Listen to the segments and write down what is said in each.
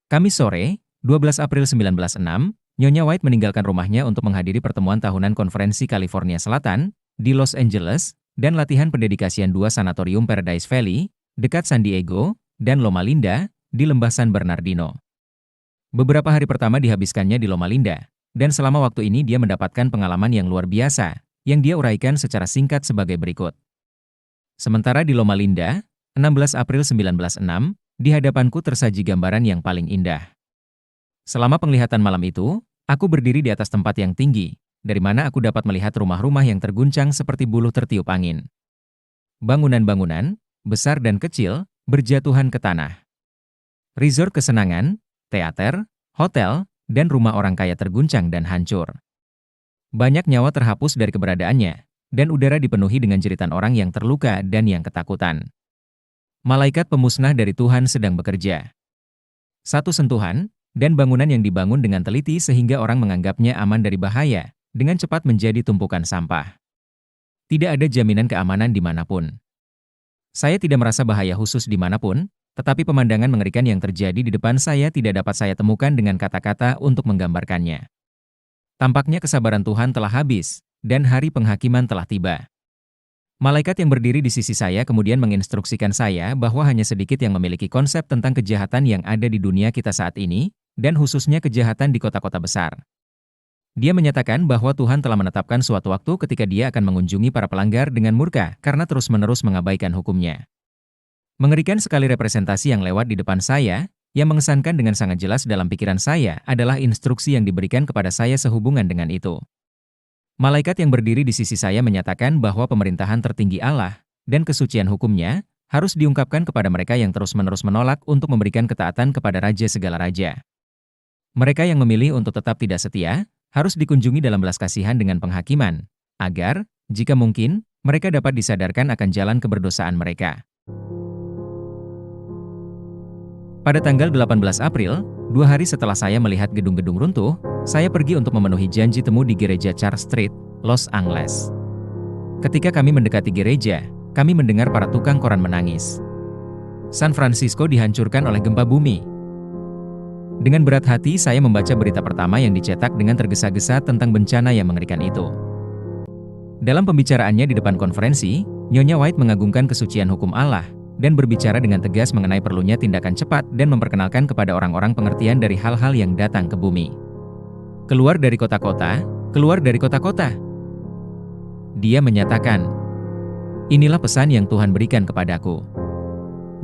Kamis sore, 12 April 1906, Nyonya White meninggalkan rumahnya untuk menghadiri pertemuan tahunan Konferensi California Selatan di Los Angeles dan latihan pendedikasian dua sanatorium Paradise Valley, dekat San Diego, dan Loma Linda, di Lembah San Bernardino. Beberapa hari pertama dihabiskannya di Loma Linda, dan selama waktu ini dia mendapatkan pengalaman yang luar biasa, yang dia uraikan secara singkat sebagai berikut. Sementara di Loma Linda, 16 April 1906, di hadapanku tersaji gambaran yang paling indah. Selama penglihatan malam itu, aku berdiri di atas tempat yang tinggi, dari mana aku dapat melihat rumah-rumah yang terguncang seperti buluh tertiup angin. Bangunan-bangunan, besar dan kecil, berjatuhan ke tanah. Resort kesenangan, teater, hotel, dan rumah orang kaya terguncang dan hancur. Banyak nyawa terhapus dari keberadaannya, dan udara dipenuhi dengan jeritan orang yang terluka dan yang ketakutan. Malaikat pemusnah dari Tuhan sedang bekerja. Satu sentuhan, dan bangunan yang dibangun dengan teliti sehingga orang menganggapnya aman dari bahaya, dengan cepat menjadi tumpukan sampah. Tidak ada jaminan keamanan dimanapun. Saya tidak merasa bahaya khusus dimanapun, tetapi pemandangan mengerikan yang terjadi di depan saya tidak dapat saya temukan dengan kata-kata untuk menggambarkannya. Tampaknya kesabaran Tuhan telah habis, dan hari penghakiman telah tiba. Malaikat yang berdiri di sisi saya kemudian menginstruksikan saya bahwa hanya sedikit yang memiliki konsep tentang kejahatan yang ada di dunia kita saat ini, dan khususnya kejahatan di kota-kota besar. Dia menyatakan bahwa Tuhan telah menetapkan suatu waktu ketika Dia akan mengunjungi para pelanggar dengan murka karena terus-menerus mengabaikan hukumnya. Mengerikan sekali representasi yang lewat di depan saya, yang mengesankan dengan sangat jelas dalam pikiran saya adalah instruksi yang diberikan kepada saya sehubungan dengan itu. Malaikat yang berdiri di sisi saya menyatakan bahwa pemerintahan tertinggi Allah dan kesucian hukumnya harus diungkapkan kepada mereka yang terus-menerus menolak untuk memberikan ketaatan kepada Raja segala raja. Mereka yang memilih untuk tetap tidak setia harus dikunjungi dalam belas kasihan dengan penghakiman, agar, jika mungkin, mereka dapat disadarkan akan jalan keberdosaan mereka. Pada tanggal 18 April, 2 hari setelah saya melihat gedung-gedung runtuh, saya pergi untuk memenuhi janji temu di gereja Charles Street, Los Angeles. Ketika kami mendekati gereja, kami mendengar para tukang koran menangis. San Francisco dihancurkan oleh gempa bumi. Dengan berat hati saya membaca berita pertama yang dicetak dengan tergesa-gesa tentang bencana yang mengerikan itu. Dalam pembicaraannya di depan konferensi, Nyonya White mengagungkan kesucian hukum Allah, dan berbicara dengan tegas mengenai perlunya tindakan cepat dan memperkenalkan kepada orang-orang pengertian dari hal-hal yang datang ke bumi. Keluar dari kota-kota, keluar dari kota-kota. Dia menyatakan, inilah pesan yang Tuhan berikan kepadaku.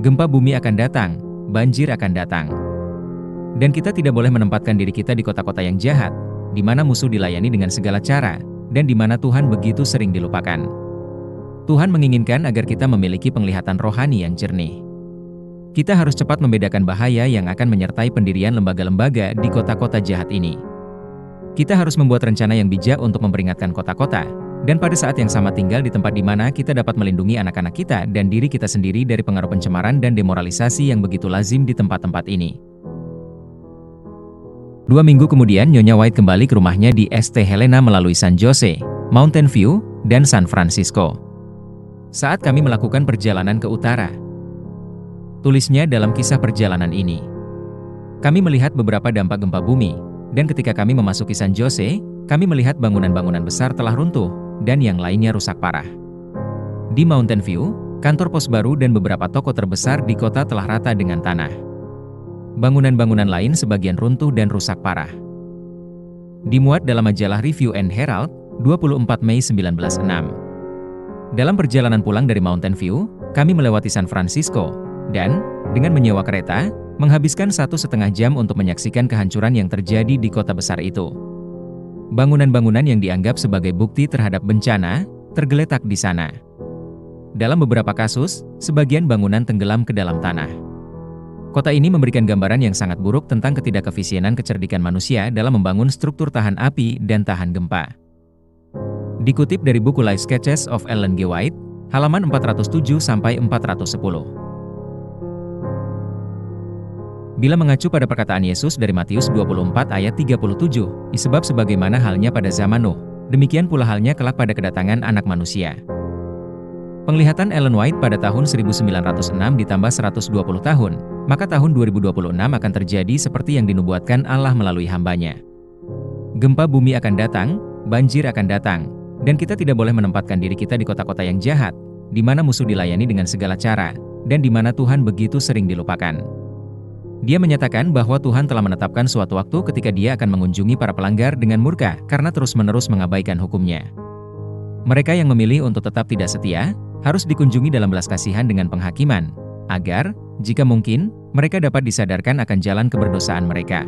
Gempa bumi akan datang, banjir akan datang. Dan kita tidak boleh menempatkan diri kita di kota-kota yang jahat, di mana musuh dilayani dengan segala cara, dan di mana Tuhan begitu sering dilupakan. Tuhan menginginkan agar kita memiliki penglihatan rohani yang jernih. Kita harus cepat membedakan bahaya yang akan menyertai pendirian lembaga-lembaga di kota-kota jahat ini. Kita harus membuat rencana yang bijak untuk memperingatkan kota-kota, dan pada saat yang sama tinggal di tempat di mana kita dapat melindungi anak-anak kita dan diri kita sendiri dari pengaruh pencemaran dan demoralisasi yang begitu lazim di tempat-tempat ini. 2 minggu kemudian Nyonya White kembali ke rumahnya di St. Helena melalui San Jose, Mountain View, dan San Francisco. Saat kami melakukan perjalanan ke utara, tulisnya dalam kisah perjalanan ini. Kami melihat beberapa dampak gempa bumi, dan ketika kami memasuki San Jose, kami melihat bangunan-bangunan besar telah runtuh, dan yang lainnya rusak parah. Di Mountain View, kantor pos baru dan beberapa toko terbesar di kota telah rata dengan tanah. Bangunan-bangunan lain sebagian runtuh dan rusak parah. Dimuat dalam majalah Review and Herald, 24 Mei 1906. Dalam perjalanan pulang dari Mountain View, kami melewati San Francisco, dan, dengan menyewa kereta, menghabiskan 1,5 jam untuk menyaksikan kehancuran yang terjadi di kota besar itu. Bangunan-bangunan yang dianggap sebagai bukti terhadap bencana, tergeletak di sana. Dalam beberapa kasus, sebagian bangunan tenggelam ke dalam tanah. Kota ini memberikan gambaran yang sangat buruk tentang ketidakefisienan kecerdikan manusia dalam membangun struktur tahan api dan tahan gempa. Dikutip dari buku Life Sketches of Ellen G. White, halaman 407-410. Bila mengacu pada perkataan Yesus dari Matius 24 ayat 37, sebab sebagaimana halnya pada zaman Nuh, demikian pula halnya kelak pada kedatangan Anak Manusia. Penglihatan Ellen White pada tahun 1906 ditambah 120 tahun, maka tahun 2026 akan terjadi seperti yang dinubuatkan Allah melalui hambanya. Gempa bumi akan datang, banjir akan datang, dan kita tidak boleh menempatkan diri kita di kota-kota yang jahat, di mana musuh dilayani dengan segala cara, dan di mana Tuhan begitu sering dilupakan. Dia menyatakan bahwa Tuhan telah menetapkan suatu waktu ketika Dia akan mengunjungi para pelanggar dengan murka karena terus-menerus mengabaikan hukum-Nya. Mereka yang memilih untuk tetap tidak setia, harus dikunjungi dalam belas kasihan dengan penghakiman, agar, jika mungkin, mereka dapat disadarkan akan jalan keberdosaan mereka.